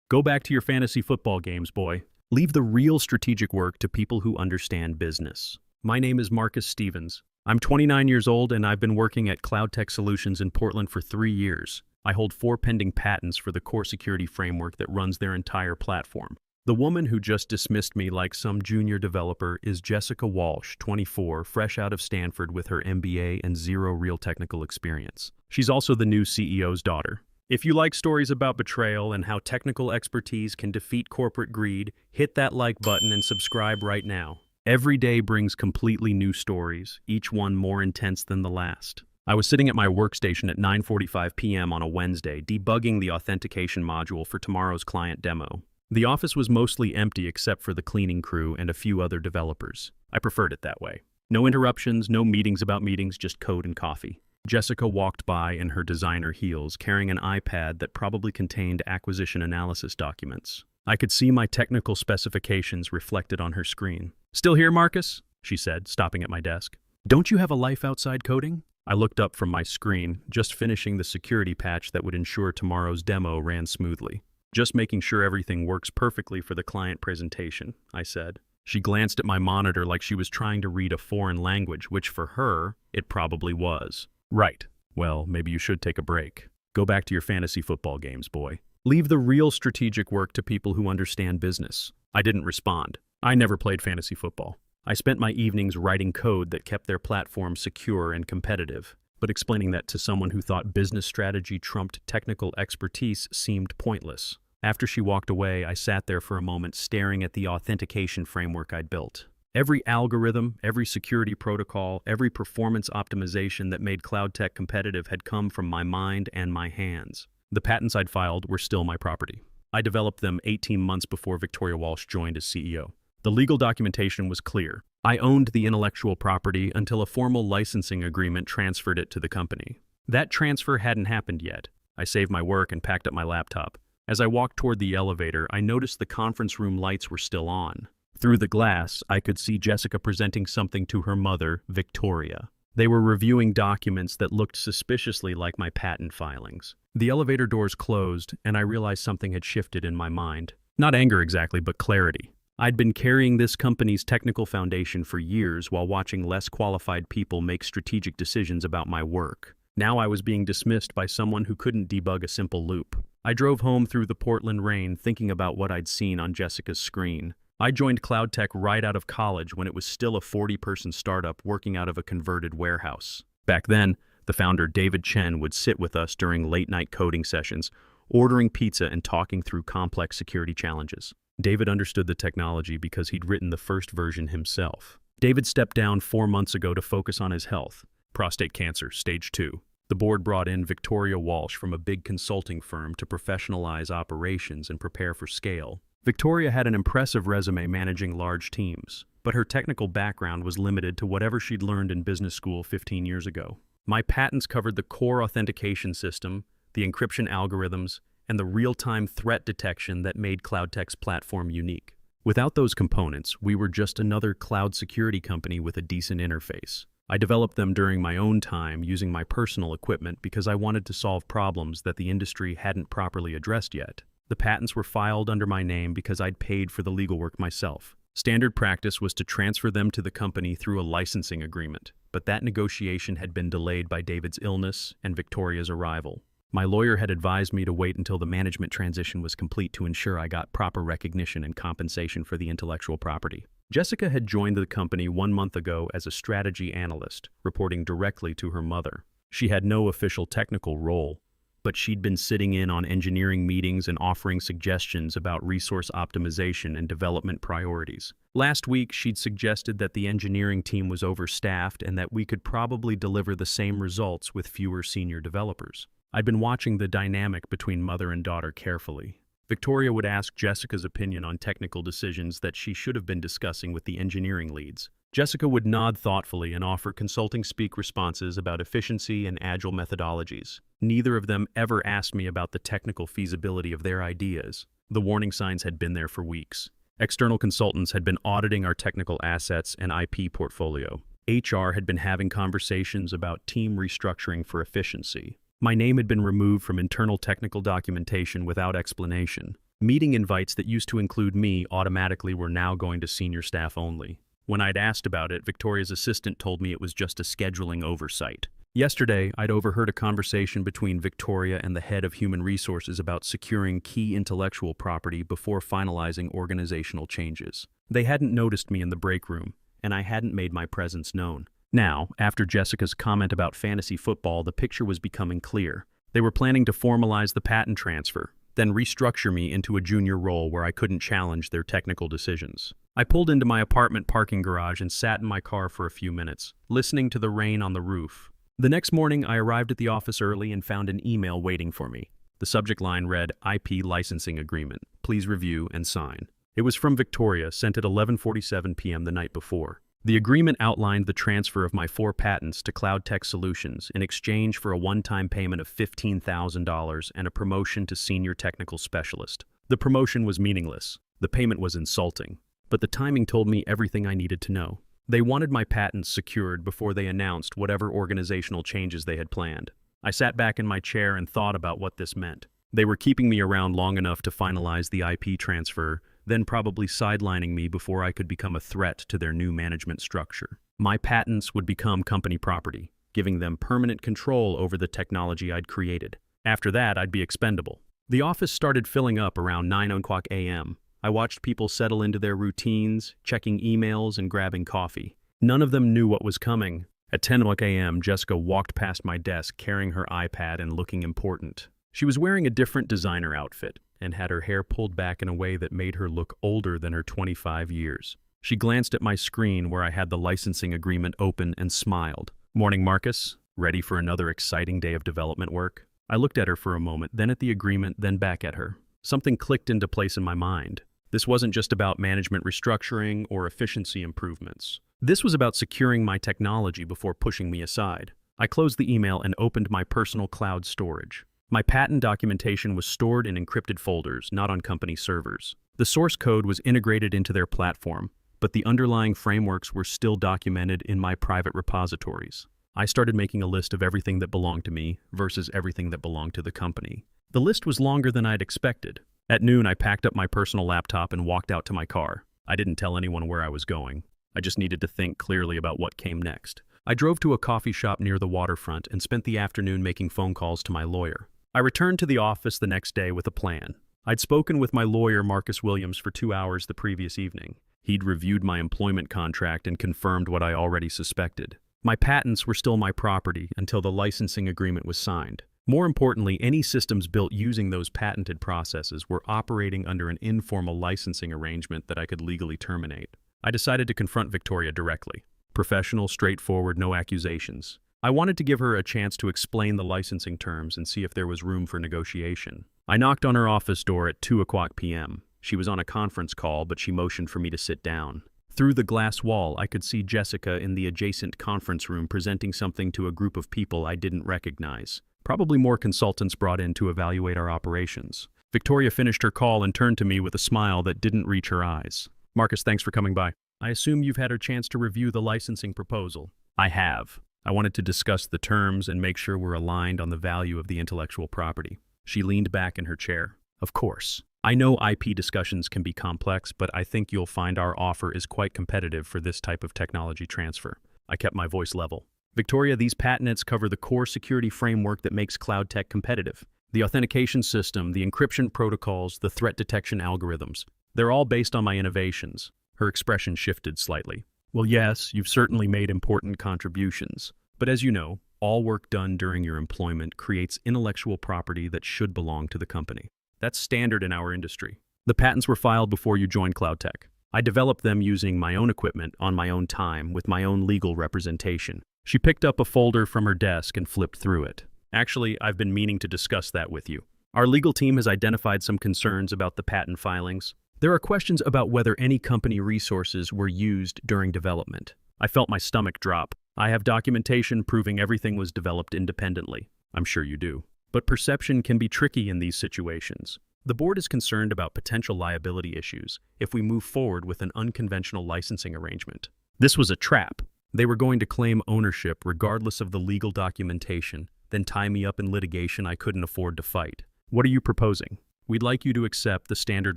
Go back to your fantasy football games, boy. Leave the real strategic work to people who understand business. My name is Marcus Stevens. I'm 29 years old and I've been working at Cloud Tech Solutions in Portland for 3 years. I hold 4 pending patents for the core security framework that runs their entire platform. The woman who just dismissed me like some junior developer is Jessica Walsh, 24, fresh out of Stanford with her MBA and 0 real technical experience. She's also the new CEO's daughter. If you like stories about betrayal and how technical expertise can defeat corporate greed, hit that like button and subscribe right now. Every day brings completely new stories, each one more intense than the last. I was sitting at my workstation at 9:45 p.m. on a Wednesday, debugging the authentication module for tomorrow's client demo. The office was mostly empty except for the cleaning crew and a few other developers. I preferred it that way. No interruptions, no meetings about meetings, just code and coffee. Jessica walked by in her designer heels, carrying an iPad that probably contained acquisition analysis documents. I could see my technical specifications reflected on her screen. "Still here, Marcus?" she said, stopping at my desk. "Don't you have a life outside coding?" I looked up from my screen, just finishing the security patch that would ensure tomorrow's demo ran smoothly. "Just making sure everything works perfectly for the client presentation," I said. She glanced at my monitor like she was trying to read a foreign language, which for her, it probably was. "Right. Well, maybe you should take a break. Go back to your fantasy football games, boy. Leave the real strategic work to people who understand business." I didn't respond. I never played fantasy football. I spent my evenings writing code that kept their platform secure and competitive, but explaining that to someone who thought business strategy trumped technical expertise seemed pointless. After she walked away, I sat there for a moment staring at the authentication framework I'd built. Every algorithm, every security protocol, every performance optimization that made Cloud Tech competitive had come from my mind and my hands. The patents I'd filed were still my property. I developed them 18 months before Victoria Walsh joined as CEO. The legal documentation was clear. I owned the intellectual property until a formal licensing agreement transferred it to the company. That transfer hadn't happened yet. I saved my work and packed up my laptop. As I walked toward the elevator, I noticed the conference room lights were still on. Through the glass, I could see Jessica presenting something to her mother, Victoria. They were reviewing documents that looked suspiciously like my patent filings. The elevator doors closed, and I realized something had shifted in my mind. Not anger exactly, but clarity. I'd been carrying this company's technical foundation for years while watching less qualified people make strategic decisions about my work. Now I was being dismissed by someone who couldn't debug a simple loop. I drove home through the Portland rain thinking about what I'd seen on Jessica's screen. I joined Cloud Tech right out of college when it was still a 40-person startup working out of a converted warehouse. Back then, the founder David Chen would sit with us during late-night coding sessions, ordering pizza and talking through complex security challenges. David understood the technology because he'd written the first version himself. David stepped down 4 months ago to focus on his health. Prostate cancer, stage 2. The board brought in Victoria Walsh from a big consulting firm to professionalize operations and prepare for scale. Victoria had an impressive resume managing large teams, but her technical background was limited to whatever she'd learned in business school 15 years ago. My patents covered the core authentication system, the encryption algorithms, and the real-time threat detection that made Cloud Tech's platform unique. Without those components, we were just another cloud security company with a decent interface. I developed them during my own time using my personal equipment because I wanted to solve problems that the industry hadn't properly addressed yet. The patents were filed under my name because I'd paid for the legal work myself. Standard practice was to transfer them to the company through a licensing agreement, but that negotiation had been delayed by David's illness and Victoria's arrival. My lawyer had advised me to wait until the management transition was complete to ensure I got proper recognition and compensation for the intellectual property. Jessica had joined the company 1 month ago as a strategy analyst, reporting directly to her mother. She had no official technical role, but she'd been sitting in on engineering meetings and offering suggestions about resource optimization and development priorities. Last week, she'd suggested that the engineering team was overstaffed and that we could probably deliver the same results with fewer senior developers. I'd been watching the dynamic between mother and daughter carefully. Victoria would ask Jessica's opinion on technical decisions that she should have been discussing with the engineering leads. Jessica would nod thoughtfully and offer consulting speak responses about efficiency and agile methodologies. Neither of them ever asked me about the technical feasibility of their ideas. The warning signs had been there for weeks. External consultants had been auditing our technical assets and IP portfolio. HR had been having conversations about team restructuring for efficiency. My name had been removed from internal technical documentation without explanation. Meeting invites that used to include me automatically were now going to senior staff only. When I'd asked about it, Victoria's assistant told me it was just a scheduling oversight. Yesterday, I'd overheard a conversation between Victoria and the head of human resources about securing key intellectual property before finalizing organizational changes. They hadn't noticed me in the break room, and I hadn't made my presence known. Now, after Jessica's comment about fantasy football, the picture was becoming clear. They were planning to formalize the patent transfer, then restructure me into a junior role where I couldn't challenge their technical decisions. I pulled into my apartment parking garage and sat in my car for a few minutes, listening to the rain on the roof. The next morning, I arrived at the office early and found an email waiting for me. The subject line read, IP licensing agreement. Please review and sign. It was from Victoria, sent at 11:47 p.m. the night before. The agreement outlined the transfer of my 4 patents to Cloud Tech Solutions in exchange for a one-time payment of $15,000 and a promotion to senior technical specialist. The promotion was meaningless. The payment was insulting. But the timing told me everything I needed to know. They wanted my patents secured before they announced whatever organizational changes they had planned. I sat back in my chair and thought about what this meant. They were keeping me around long enough to finalize the IP transfer, then probably sidelining me before I could become a threat to their new management structure. My patents would become company property, giving them permanent control over the technology I'd created. After that, I'd be expendable. The office started filling up around 9 a.m. I watched people settle into their routines, checking emails and grabbing coffee. None of them knew what was coming. At 10 a.m., Jessica walked past my desk carrying her iPad and looking important. She was wearing a different designer outfit and had her hair pulled back in a way that made her look older than her 25 years. She glanced at my screen where I had the licensing agreement open and smiled. Morning, Marcus. Ready for another exciting day of development work? I looked at her for a moment, then at the agreement, then back at her. Something clicked into place in my mind. This wasn't just about management restructuring or efficiency improvements. This was about securing my technology before pushing me aside. I closed the email and opened my personal cloud storage. My patent documentation was stored in encrypted folders, not on company servers. The source code was integrated into their platform, but the underlying frameworks were still documented in my private repositories. I started making a list of everything that belonged to me versus everything that belonged to the company. The list was longer than I'd expected. At noon, I packed up my personal laptop and walked out to my car. I didn't tell anyone where I was going. I just needed to think clearly about what came next. I drove to a coffee shop near the waterfront and spent the afternoon making phone calls to my lawyer. I returned to the office the next day with a plan. I'd spoken with my lawyer, Marcus Williams, for 2 hours the previous evening. He'd reviewed my employment contract and confirmed what I already suspected. My patents were still my property until the licensing agreement was signed. More importantly, any systems built using those patented processes were operating under an informal licensing arrangement that I could legally terminate. I decided to confront Victoria directly. Professional, straightforward, no accusations. I wanted to give her a chance to explain the licensing terms and see if there was room for negotiation. I knocked on her office door at 2 p.m. She was on a conference call, but she motioned for me to sit down. Through the glass wall, I could see Jessica in the adjacent conference room presenting something to a group of people I didn't recognize. Probably more consultants brought in to evaluate our operations. Victoria finished her call and turned to me with a smile that didn't reach her eyes. Marcus, thanks for coming by. I assume you've had a chance to review the licensing proposal. I have. I wanted to discuss the terms and make sure we're aligned on the value of the intellectual property. She leaned back in her chair. Of course. I know IP discussions can be complex, but I think you'll find our offer is quite competitive for this type of technology transfer. I kept my voice level. Victoria, these patents cover the core security framework that makes cloud tech competitive. The authentication system, the encryption protocols, the threat detection algorithms. They're all based on my innovations. Her expression shifted slightly. Well, yes, you've certainly made important contributions. But as you know, all work done during your employment creates intellectual property that should belong to the company. That's standard in our industry. The patents were filed before you joined Cloud Tech. I developed them using my own equipment on my own time with my own legal representation. She picked up a folder from her desk and flipped through it. Actually, I've been meaning to discuss that with you. Our legal team has identified some concerns about the patent filings. There are questions about whether any company resources were used during development. I felt my stomach drop. I have documentation proving everything was developed independently. I'm sure you do. But perception can be tricky in these situations. The board is concerned about potential liability issues if we move forward with an unconventional licensing arrangement. This was a trap. They were going to claim ownership regardless of the legal documentation, then tie me up in litigation I couldn't afford to fight. What are you proposing? We'd like you to accept the standard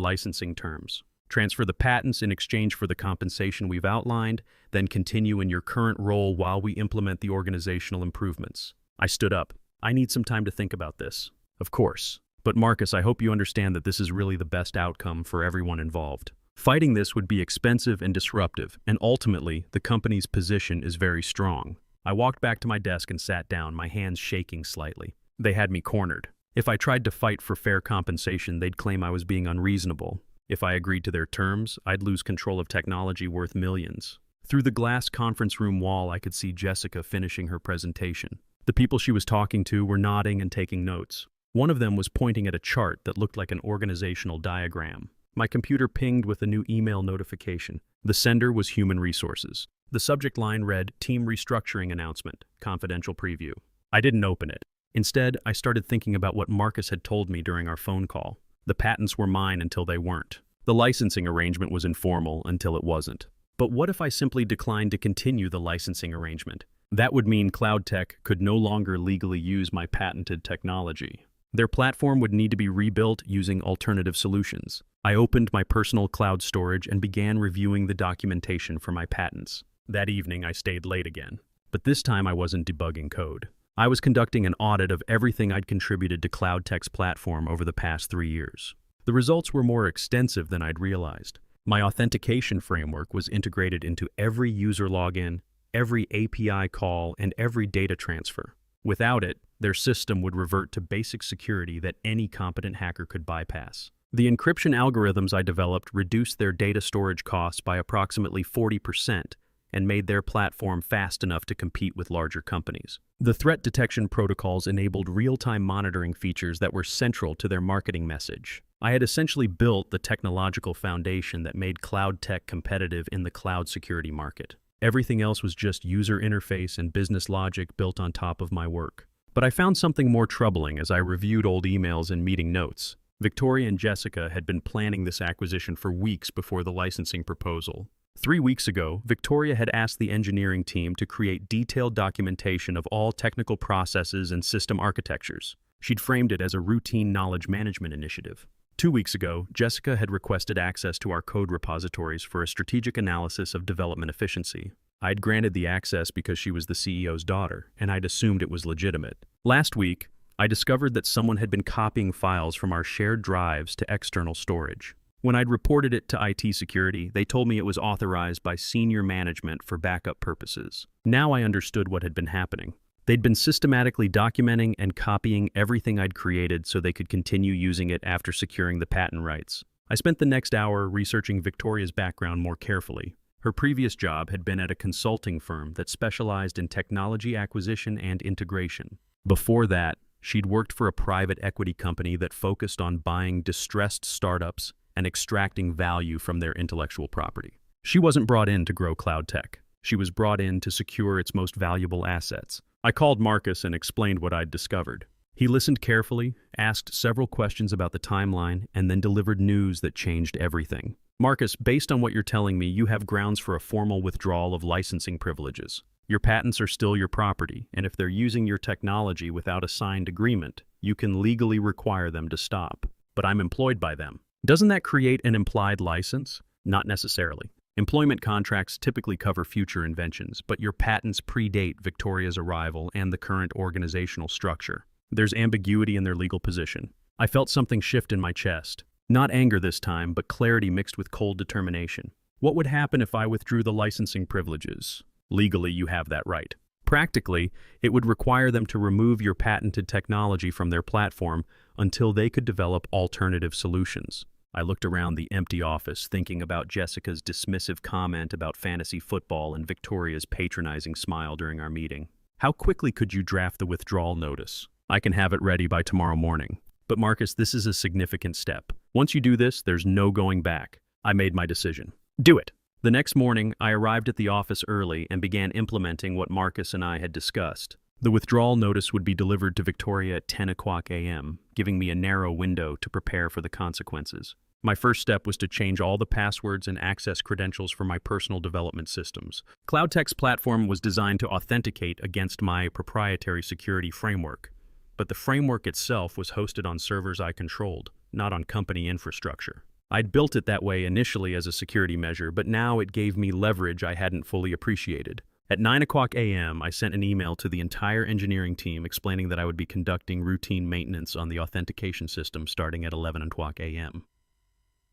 licensing terms. Transfer the patents in exchange for the compensation we've outlined, then continue in your current role while we implement the organizational improvements. I stood up. I need some time to think about this. Of course. But Marcus, I hope you understand that this is really the best outcome for everyone involved. Fighting this would be expensive and disruptive, and ultimately, the company's position is very strong. I walked back to my desk and sat down, my hands shaking slightly. They had me cornered. If I tried to fight for fair compensation, they'd claim I was being unreasonable. If I agreed to their terms, I'd lose control of technology worth millions. Through the glass conference room wall, I could see Jessica finishing her presentation. The people she was talking to were nodding and taking notes. One of them was pointing at a chart that looked like an organizational diagram. My computer pinged with a new email notification. The sender was Human Resources. The subject line read, Team Restructuring Announcement, Confidential Preview. I didn't open it. Instead, I started thinking about what Marcus had told me during our phone call. The patents were mine until they weren't. The licensing arrangement was informal until it wasn't. But what if I simply declined to continue the licensing arrangement? That would mean CloudTech could no longer legally use my patented technology. Their platform would need to be rebuilt using alternative solutions. I opened my personal cloud storage and began reviewing the documentation for my patents. That evening, I stayed late again. But this time, I wasn't debugging code. I was conducting an audit of everything I'd contributed to CloudTech's platform over the past 3 years. The results were more extensive than I'd realized. My authentication framework was integrated into every user login, every API call, and every data transfer. Without it, their system would revert to basic security that any competent hacker could bypass. The encryption algorithms I developed reduced their data storage costs by approximately 40% and made their platform fast enough to compete with larger companies. The threat detection protocols enabled real-time monitoring features that were central to their marketing message. I had essentially built the technological foundation that made CloudTech competitive in the cloud security market. Everything else was just user interface and business logic built on top of my work. But I found something more troubling as I reviewed old emails and meeting notes. Victoria and Jessica had been planning this acquisition for weeks before the licensing proposal. 3 weeks ago, Victoria had asked the engineering team to create detailed documentation of all technical processes and system architectures. She'd framed it as a routine knowledge management initiative. 2 weeks ago, Jessica had requested access to our code repositories for a strategic analysis of development efficiency. I'd granted the access because she was the CEO's daughter, and I'd assumed it was legitimate. Last week, I discovered that someone had been copying files from our shared drives to external storage. When I'd reported it to IT security, they told me it was authorized by senior management for backup purposes. Now I understood what had been happening. They'd been systematically documenting and copying everything I'd created so they could continue using it after securing the patent rights. I spent the next hour researching Victoria's background more carefully. Her previous job had been at a consulting firm that specialized in technology acquisition and integration. Before that, she'd worked for a private equity company that focused on buying distressed startups and extracting value from their intellectual property. She wasn't brought in to grow CloudTech. She was brought in to secure its most valuable assets. I called Marcus and explained what I'd discovered. He listened carefully, asked several questions about the timeline, and then delivered news that changed everything. Marcus, based on what you're telling me, you have grounds for a formal withdrawal of licensing privileges. Your patents are still your property, and if they're using your technology without a signed agreement, you can legally require them to stop. But I'm employed by them. Doesn't that create an implied license? Not necessarily. Employment contracts typically cover future inventions, but your patents predate Victoria's arrival and the current organizational structure. There's ambiguity in their legal position. I felt something shift in my chest. Not anger this time, but clarity mixed with cold determination. What would happen if I withdrew the licensing privileges? Legally, you have that right. Practically, it would require them to remove your patented technology from their platform until they could develop alternative solutions. I looked around the empty office, thinking about Jessica's dismissive comment about fantasy football and Victoria's patronizing smile during our meeting. How quickly could you draft the withdrawal notice? I can have it ready by tomorrow morning. But Marcus, this is a significant step. Once you do this, there's no going back. I made my decision. Do it. The next morning, I arrived at the office early and began implementing what Marcus and I had discussed. The withdrawal notice would be delivered to Victoria at 10 o'clock a.m., giving me a narrow window to prepare for the consequences. My first step was to change all the passwords and access credentials for my personal development systems. CloudTech's platform was designed to authenticate against my proprietary security framework, but the framework itself was hosted on servers I controlled. not on company infrastructure. I'd built it that way initially as a security measure, but now it gave me leverage I hadn't fully appreciated. At 9 a.m., I sent an email to the entire engineering team explaining that I would be conducting routine maintenance on the authentication system starting at 11 a.m.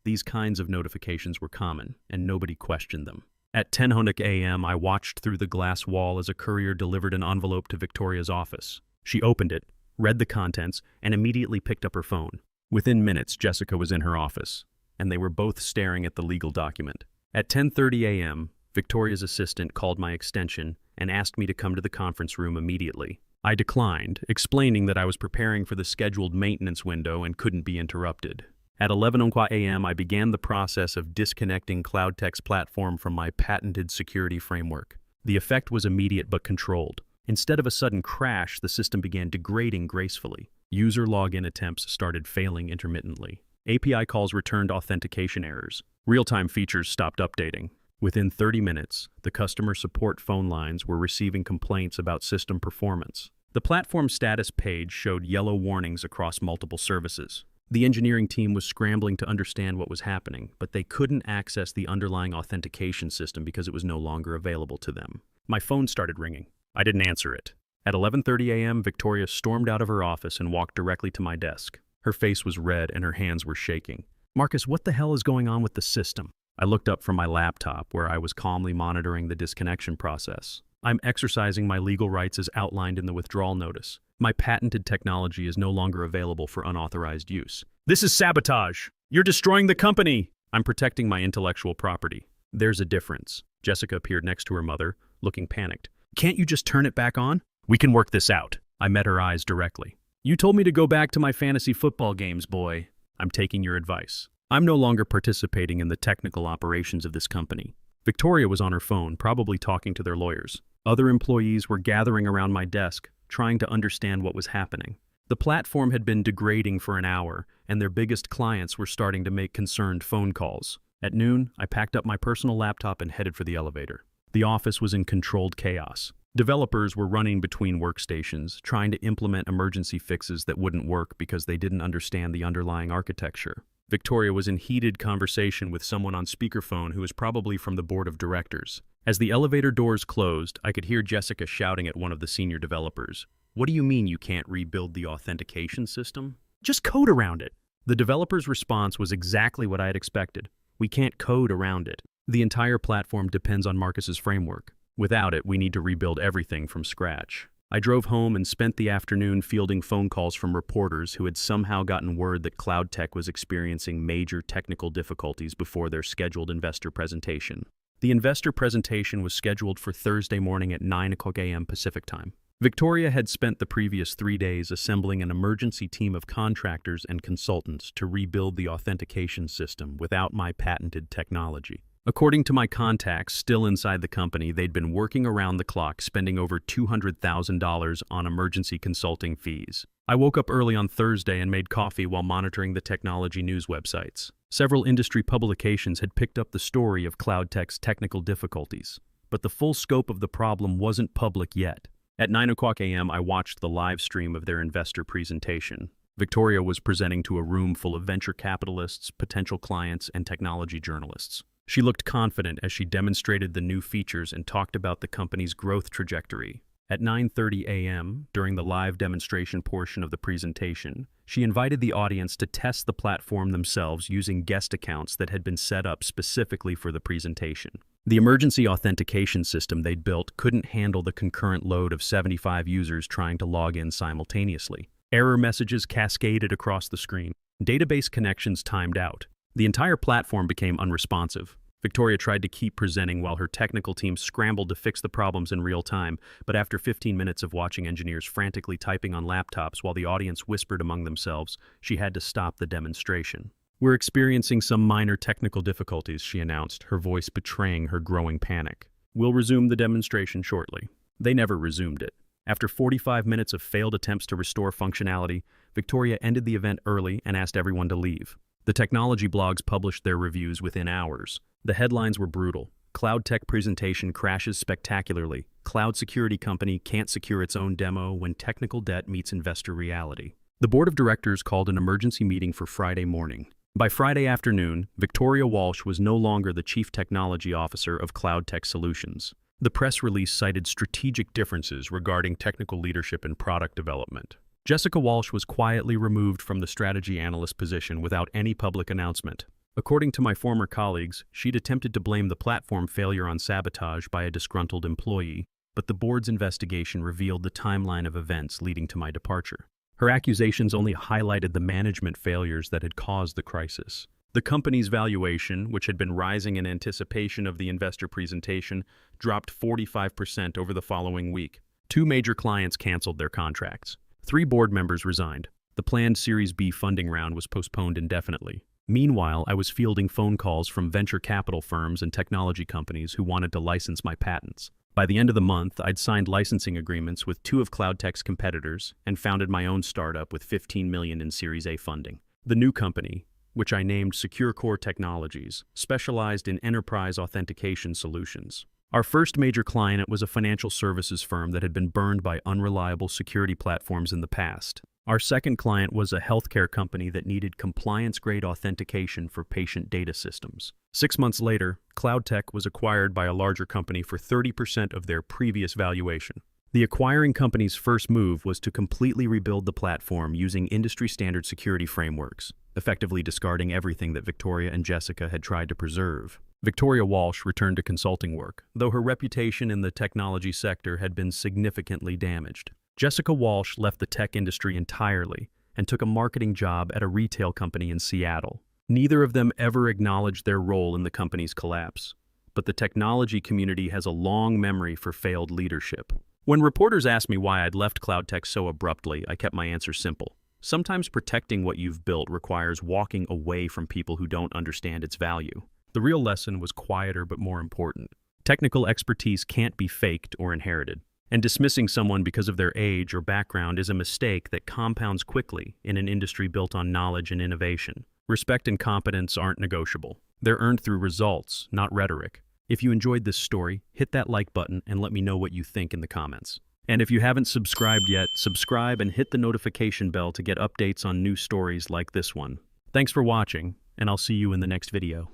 These kinds of notifications were common, and nobody questioned them. At 10 a.m., I watched through the glass wall as a courier delivered an envelope to Victoria's office. She opened it, read the contents, and immediately picked up her phone. Within minutes, Jessica was in her office, and they were both staring at the legal document. At 10:30 a.m., Victoria's assistant called my extension and asked me to come to the conference room immediately. I declined, explaining that I was preparing for the scheduled maintenance window and couldn't be interrupted. At 11 a.m., I began the process of disconnecting CloudTech's platform from my patented security framework. The effect was immediate but controlled. Instead of a sudden crash, the system began degrading gracefully. User login attempts started failing intermittently. API calls returned authentication errors. Real-time features stopped updating. Within 30 minutes, the customer support phone lines were receiving complaints about system performance. The platform status page showed yellow warnings across multiple services. The engineering team was scrambling to understand what was happening, but they couldn't access the underlying authentication system because it was no longer available to them. My phone started ringing. I didn't answer it. At 11:30 a.m., Victoria stormed out of her office and walked directly to my desk. Her face was red and her hands were shaking. "Marcus, what the hell is going on with the system?" I looked up from my laptop, where I was calmly monitoring the disconnection process. "I'm exercising my legal rights as outlined in the withdrawal notice. My patented technology is no longer available for unauthorized use." "This is sabotage! You're destroying the company!" "I'm protecting my intellectual property." "There's a difference." Jessica appeared next to her mother, looking panicked. "Can't you just turn it back on?" "We can work this out." I met her eyes directly. "You told me to go back to my fantasy football games, boy." "I'm taking your advice. I'm no longer participating in the technical operations of this company." Victoria was on her phone, probably talking to their lawyers. Other employees were gathering around my desk, trying to understand what was happening. The platform had been degrading for an hour, and their biggest clients were starting to make concerned phone calls. At noon, I packed up my personal laptop and headed for the elevator. The office was in controlled chaos. Developers were running between workstations, trying to implement emergency fixes that wouldn't work because they didn't understand the underlying architecture. Victoria was in heated conversation with someone on speakerphone who was probably from the board of directors. As the elevator doors closed, I could hear Jessica shouting at one of the senior developers. "What do you mean you can't rebuild the authentication system? Just code around it." The developer's response was exactly what I had expected. "We can't code around it. The entire platform depends on Marcus's framework. Without it, we need to rebuild everything from scratch." I drove home and spent the afternoon fielding phone calls from reporters who had somehow gotten word that CloudTech was experiencing major technical difficulties before their scheduled investor presentation. The investor presentation was scheduled for Thursday morning at 9 a.m. Pacific time. Victoria had spent the previous 3 days assembling an emergency team of contractors and consultants to rebuild the authentication system without my patented technology. According to my contacts still inside the company, they'd been working around the clock, spending over $200,000 on emergency consulting fees. I woke up early on Thursday and made coffee while monitoring the technology news websites. Several industry publications had picked up the story of CloudTech's technical difficulties, but the full scope of the problem wasn't public yet. At 9 a.m., I watched the live stream of their investor presentation. Victoria was presenting to a room full of venture capitalists, potential clients, and technology journalists. She looked confident as she demonstrated the new features and talked about the company's growth trajectory. At 9:30 a.m., during the live demonstration portion of the presentation, she invited the audience to test the platform themselves using guest accounts that had been set up specifically for the presentation. The emergency authentication system they'd built couldn't handle the concurrent load of 75 users trying to log in simultaneously. Error messages cascaded across the screen. Database connections timed out. The entire platform became unresponsive. Victoria tried to keep presenting while her technical team scrambled to fix the problems in real time, but after 15 minutes of watching engineers frantically typing on laptops while the audience whispered among themselves, she had to stop the demonstration. "We're experiencing some minor technical difficulties," she announced, her voice betraying her growing panic. "We'll resume the demonstration shortly." They never resumed it. After 45 minutes of failed attempts to restore functionality, Victoria ended the event early and asked everyone to leave. The technology blogs published their reviews within hours. The headlines were brutal. CloudTech presentation crashes spectacularly. Cloud security company can't secure its own demo when technical debt meets investor reality. The board of directors called an emergency meeting for Friday morning. By Friday afternoon, Victoria Walsh was no longer the chief technology officer of Cloud Tech Solutions. The press release cited strategic differences regarding technical leadership and product development. Jessica Walsh was quietly removed from the strategy analyst position without any public announcement. According to my former colleagues, she'd attempted to blame the platform failure on sabotage by a disgruntled employee, but the board's investigation revealed the timeline of events leading to my departure. Her accusations only highlighted the management failures that had caused the crisis. The company's valuation, which had been rising in anticipation of the investor presentation, dropped 45% over the following week. 2 major clients canceled their contracts. 3 board members resigned. The planned Series B funding round was postponed indefinitely. Meanwhile, I was fielding phone calls from venture capital firms and technology companies who wanted to license my patents. By the end of the month, I'd signed licensing agreements with 2 of CloudTech's competitors and founded my own startup with $15 million in Series A funding. The new company, which I named Secure Core Technologies, specialized in enterprise authentication solutions. Our first major client was a financial services firm that had been burned by unreliable security platforms in the past. Our second client was a healthcare company that needed compliance-grade authentication for patient data systems. 6 months later, CloudTech was acquired by a larger company for 30% of their previous valuation. The acquiring company's first move was to completely rebuild the platform using industry-standard security frameworks, effectively discarding everything that Victoria and Jessica had tried to preserve. Victoria Walsh returned to consulting work, though her reputation in the technology sector had been significantly damaged. Jessica Walsh left the tech industry entirely and took a marketing job at a retail company in Seattle. Neither of them ever acknowledged their role in the company's collapse, but the technology community has a long memory for failed leadership. When reporters asked me why I'd left CloudTech so abruptly, I kept my answer simple. Sometimes protecting what you've built requires walking away from people who don't understand its value. The real lesson was quieter but more important. Technical expertise can't be faked or inherited. And dismissing someone because of their age or background is a mistake that compounds quickly in an industry built on knowledge and innovation. Respect and competence aren't negotiable. They're earned through results, not rhetoric. If you enjoyed this story, hit that like button and let me know what you think in the comments. And if you haven't subscribed yet, subscribe and hit the notification bell to get updates on new stories like this one. Thanks for watching, and I'll see you in the next video.